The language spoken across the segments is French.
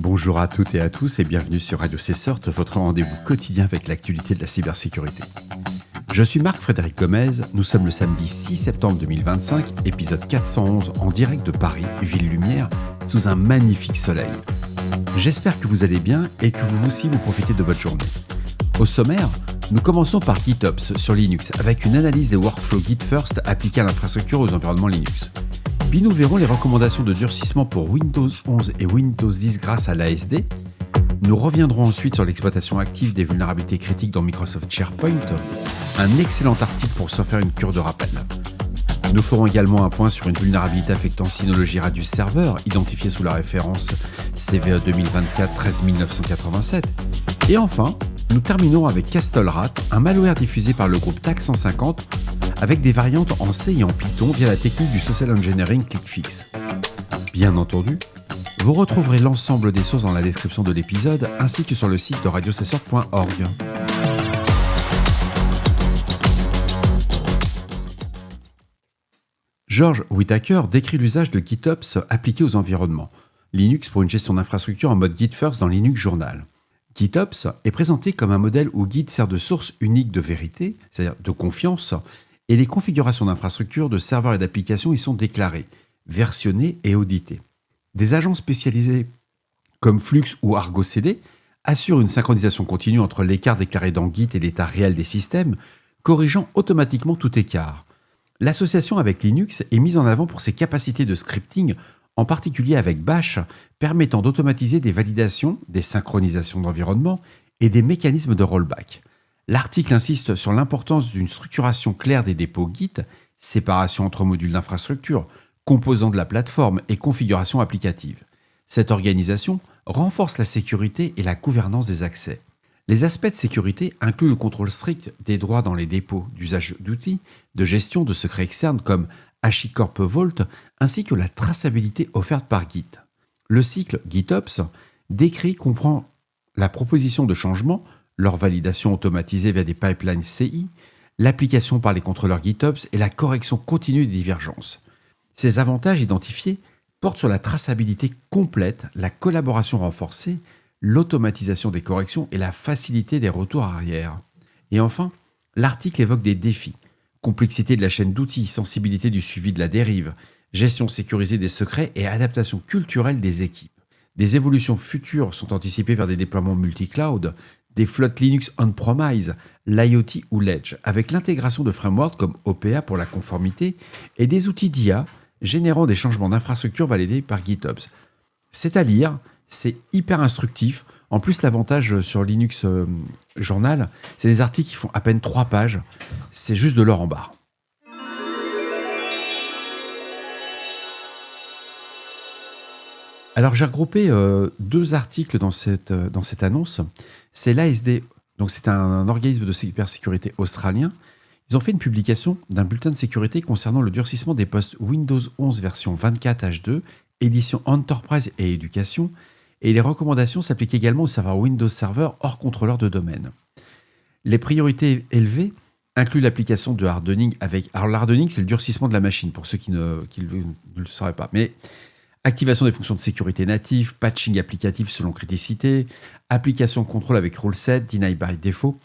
Bonjour à toutes et à tous et bienvenue sur Radio Cessort, votre rendez-vous quotidien avec l'actualité de la cybersécurité. Je suis Marc-Frédéric Gomez, nous sommes le samedi 6 septembre 2025, épisode 411 en direct de Paris, Ville Lumière, sous un magnifique soleil. J'espère que vous allez bien et que vous aussi vous profitez de votre journée. Au sommaire, nous commençons par GitOps sur Linux avec une analyse des workflows Git First appliqués à l'infrastructure aux environnements Linux. Puis nous verrons les recommandations de durcissement pour Windows 11 et Windows 10 grâce à l'ASD. Nous reviendrons ensuite sur l'exploitation active des vulnérabilités critiques dans Microsoft SharePoint, un excellent article pour se faire une cure de rappel. Nous ferons également un point sur une vulnérabilité affectant Synology Radius Server, identifiée sous la référence CVE 2024-13987. Et enfin, nous terminons avec CastleRat, un malware diffusé par le groupe TAC 150, avec des variantes en C et en Python via la technique du social engineering ClickFix. Bien entendu, vous retrouverez l'ensemble des sources dans la description de l'épisode ainsi que sur le site de radiocessor.org. George Whitaker décrit l'usage de GitOps appliqué aux environnements Linux pour une gestion d'infrastructure en mode Git First dans Linux Journal. GitOps est présenté comme un modèle où Git sert de source unique de vérité, c'est-à-dire de confiance, et les configurations d'infrastructures, de serveurs et d'applications y sont déclarées, versionnées et auditées. Des agents spécialisés comme Flux ou Argo CD assurent une synchronisation continue entre l'écart déclaré dans Git et l'état réel des systèmes, corrigeant automatiquement tout écart. L'association avec Linux est mise en avant pour ses capacités de scripting, en particulier avec Bash, permettant d'automatiser des validations, des synchronisations d'environnement et des mécanismes de rollback. L'article insiste sur l'importance d'une structuration claire des dépôts Git, séparation entre modules d'infrastructure, composants de la plateforme et configuration applicative. Cette organisation renforce la sécurité et la gouvernance des accès. Les aspects de sécurité incluent le contrôle strict des droits dans les dépôts d'usage d'outils, de gestion de secrets externes comme HashiCorp Vault, ainsi que la traçabilité offerte par Git. Le cycle GitOps comprend la proposition de changements, leur validation automatisée via des pipelines CI, l'application par les contrôleurs GitOps et la correction continue des divergences. Ces avantages identifiés portent sur la traçabilité complète, la collaboration renforcée, l'automatisation des corrections et la facilité des retours arrière. Et enfin, l'article évoque des défis. Complexité de la chaîne d'outils, sensibilité du suivi de la dérive, gestion sécurisée des secrets et adaptation culturelle des équipes. Des évolutions futures sont anticipées vers des déploiements multi-cloud, des flottes Linux on-premise, l'IoT ou l'Edge, avec l'intégration de frameworks comme OPA pour la conformité et des outils d'IA générant des changements d'infrastructure validés par GitOps. C'est à lire, c'est hyper instructif. En plus, l'avantage sur Linux Journal, c'est des articles qui font à peine 3 pages. C'est juste de l'or en barre. Alors, j'ai regroupé 2 articles dans cette annonce. C'est l'ASD, donc c'est un organisme de cybersécurité australien. Ils ont fait une publication d'un bulletin de sécurité concernant le durcissement des postes Windows 11 version 24H2, édition Enterprise et éducation, et les recommandations s'appliquent également aux serveurs Windows Server hors contrôleur de domaine. Les priorités élevées incluent l'application de hardening alors l'hardening, c'est le durcissement de la machine, pour ceux qui ne le sauraient pas. Mais activation des fonctions de sécurité natives, patching applicatif selon criticité, application de contrôle avec rule set, deny by default.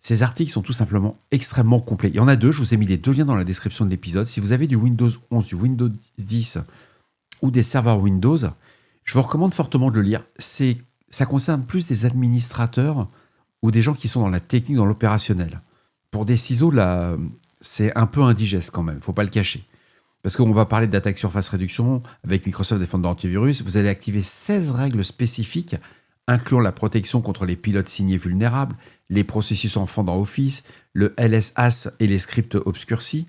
Ces articles sont tout simplement extrêmement complets. Il y en a 2, je vous ai mis les 2 liens dans la description de l'épisode. Si vous avez du Windows 11, du Windows 10 ou des serveurs Windows, je vous recommande fortement de le lire. Ça concerne plus des administrateurs ou des gens qui sont dans la technique, dans l'opérationnel. Pour des ciseaux, là, c'est un peu indigeste quand même, il ne faut pas le cacher. Parce qu'on va parler d'attaque surface réduction avec Microsoft Defender Antivirus. Vous allez activer 16 règles spécifiques, incluant la protection contre les pilotes signés vulnérables, les processus enfants dans Office, le LSAS et les scripts obscurcis.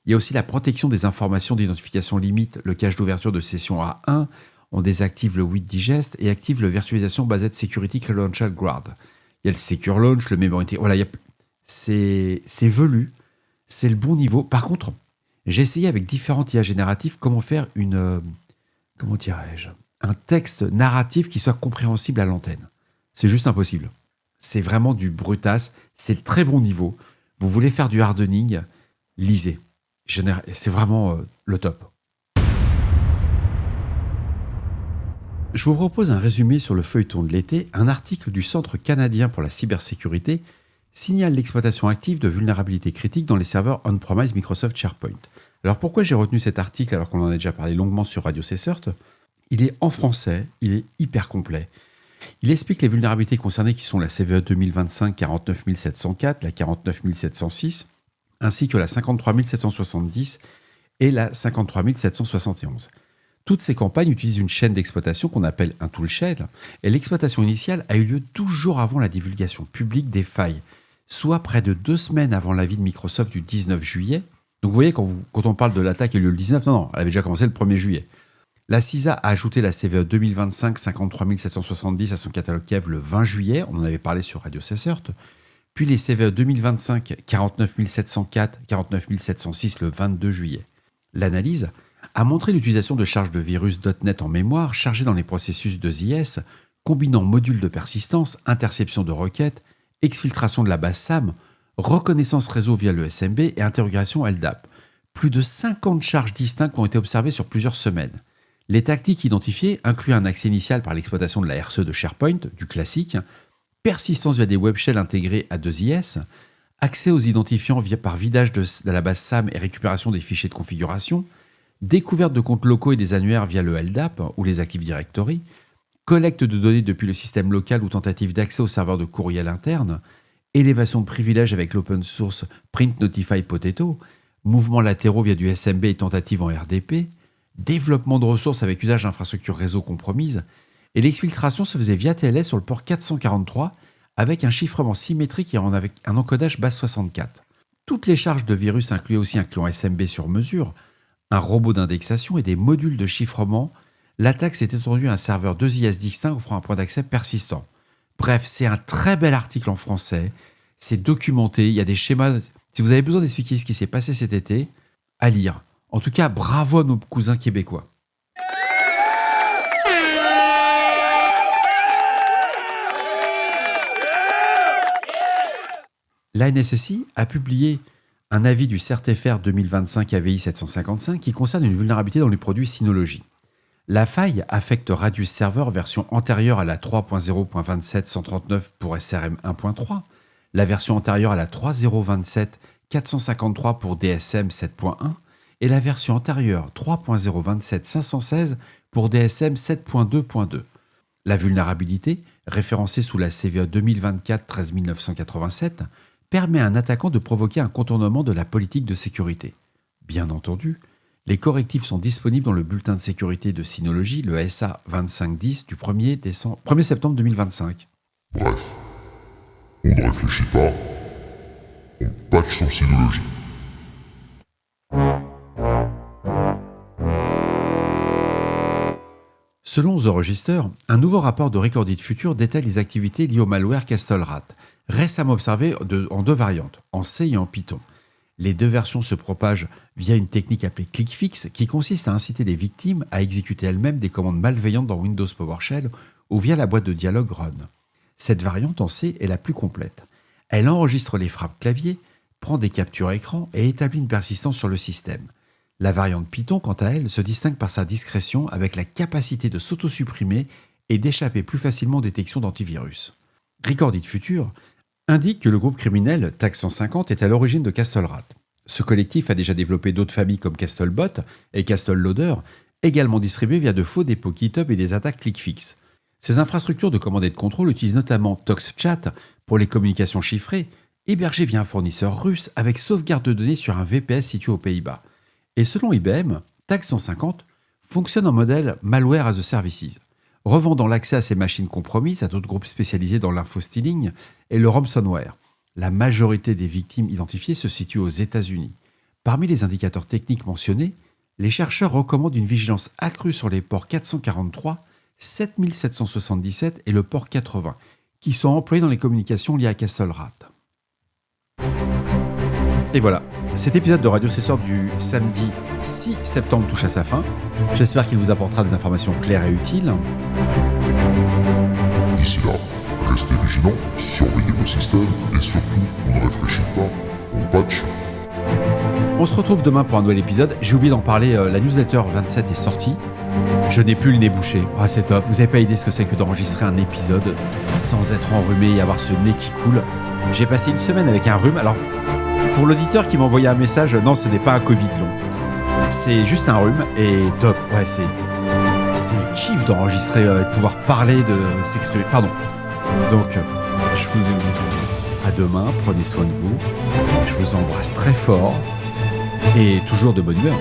Il y a aussi la protection des informations d'identification limite, le cache d'ouverture de session A1. On désactive le WIT Digest et active le Virtualisation Based Security Credential Guard. Il y a le Secure Launch, le Memory. Voilà, c'est velu, c'est le bon niveau. Par contre, j'ai essayé avec différentes IA génératives comment faire un texte narratif qui soit compréhensible à l'antenne. C'est juste impossible. C'est vraiment du brutasse, c'est le très bon niveau. Vous voulez faire du hardening, lisez. C'est vraiment le top. Je vous propose un résumé sur le feuilleton de l'été. Un article du Centre canadien pour la cybersécurité signale l'exploitation active de vulnérabilités critiques dans les serveurs on-premise Microsoft SharePoint. Alors pourquoi j'ai retenu cet article alors qu'on en a déjà parlé longuement sur Radio CSERT ? Il est en français, il est hyper complet. Il explique les vulnérabilités concernées qui sont la CVE 2025 49704, la 49706, ainsi que la 53770 et la 53771. Toutes ces campagnes utilisent une chaîne d'exploitation qu'on appelle un toolshed, et l'exploitation initiale a eu lieu toujours avant la divulgation publique des failles, soit près de 2 semaines avant l'avis de Microsoft du 19 juillet. Donc vous voyez, quand on parle de l'attaque qui a eu lieu le 19, non, elle avait déjà commencé le 1er juillet. La CISA a ajouté la CVE 2025 53770 à son catalogue Kev le 20 juillet, on en avait parlé sur Radio CSERT, puis les CVE 2025 49704, 49706 le 22 juillet. L'analyse a montré l'utilisation de charges de virus .NET en mémoire chargées dans les processus de ZIS, combinant modules de persistance, interception de requêtes, exfiltration de la base SAM, reconnaissance réseau via le SMB et interrogation LDAP. Plus de 50 charges distinctes ont été observées sur plusieurs semaines. Les tactiques identifiées incluent un accès initial par l'exploitation de la RCE de SharePoint, du classique, persistance via des web shells intégrés à 2IS, accès aux identifiants par vidage de la base SAM et récupération des fichiers de configuration, découverte de comptes locaux et des annuaires via le LDAP ou les Active Directory, collecte de données depuis le système local ou tentative d'accès au serveur de courriel interne, élévation de privilèges avec l'open source Print Notify Potato, mouvements latéraux via du SMB et tentatives en RDP, développement de ressources avec usage d'infrastructures réseau compromises, et l'exfiltration se faisait via TLS sur le port 443 avec un chiffrement symétrique et avec un encodage base 64. Toutes les charges de virus incluaient aussi un client SMB sur mesure, un robot d'indexation et des modules de chiffrement. L'attaque s'est étendue à un serveur 2IS distinct offrant un point d'accès persistant. Bref, c'est un très bel article en français, c'est documenté, il y a des schémas. Si vous avez besoin d'expliquer ce qui s'est passé cet été, à lire. En tout cas, bravo à nos cousins québécois. La NSSI a publié un avis du CERT-FR 2025 AVI 755 qui concerne une vulnérabilité dans les produits Synology. La faille affecte Radius Server version antérieure à la 3.0.27.139 pour SRM 1.3, la version antérieure à la 3.0.27.453 pour DSM 7.1 et la version antérieure 3.0.27.516 pour DSM 7.2.2. La vulnérabilité, référencée sous la CVE 2024-13987, permet à un attaquant de provoquer un contournement de la politique de sécurité. Bien entendu, les correctifs sont disponibles dans le bulletin de sécurité de Synology, le SA 2510 du 1er septembre 2025. Bref, on ne réfléchit pas, on patch son Synology. Selon The Register, un nouveau rapport de Recorded Future détaille les activités liées au malware CastleRat, récemment observé en 2 variantes, en C et en Python. Les 2 versions se propagent via une technique appelée ClickFix qui consiste à inciter les victimes à exécuter elles-mêmes des commandes malveillantes dans Windows PowerShell ou via la boîte de dialogue Run. Cette variante en C est la plus complète. Elle enregistre les frappes clavier, prend des captures écran et établit une persistance sur le système. La variante Python, quant à elle, se distingue par sa discrétion avec la capacité de s'auto-supprimer et d'échapper plus facilement aux détections d'antivirus. Recorded Future indique que le groupe criminel TAC 150 est à l'origine de CastleRat. Ce collectif a déjà développé d'autres familles comme CastleBot et CastleLoader, également distribuées via de faux dépôts GitHub et des attaques ClickFix. Ces infrastructures de commande et de contrôle utilisent notamment ToxChat pour les communications chiffrées, hébergées via un fournisseur russe avec sauvegarde de données sur un VPS situé aux Pays-Bas. Et selon IBM, TAC 150 fonctionne en modèle Malware as a Services, revendant l'accès à ces machines compromises à d'autres groupes spécialisés dans l'infostealing et le ransomware. La majorité des victimes identifiées se situent aux États-Unis. Parmi les indicateurs techniques mentionnés, les chercheurs recommandent une vigilance accrue sur les ports 443, 7777 et le port 80, qui sont employés dans les communications liées à CastleRat. Et voilà, cet épisode de Radio CSERT du samedi 6 septembre touche à sa fin. J'espère qu'il vous apportera des informations claires et utiles. D'ici là, restez vigilants, surveillez vos systèmes et surtout, on ne réfléchit pas, on patch. On se retrouve demain pour un nouvel épisode. J'ai oublié d'en parler, la newsletter 27 est sortie. Je n'ai plus le nez bouché. Ah, c'est top. Vous n'avez pas idée ce que c'est que d'enregistrer un épisode sans être enrhumé et avoir ce nez qui coule. J'ai passé une semaine avec un rhume. Alors, pour l'auditeur qui m'a envoyé un message, non, ce n'est pas un Covid long. C'est juste un rhume et top. Ouais, c'est le kiff d'enregistrer, de pouvoir parler, de s'exprimer. Pardon. Donc, je vous dis à demain. Prenez soin de vous. Je vous embrasse très fort et toujours de bonne humeur.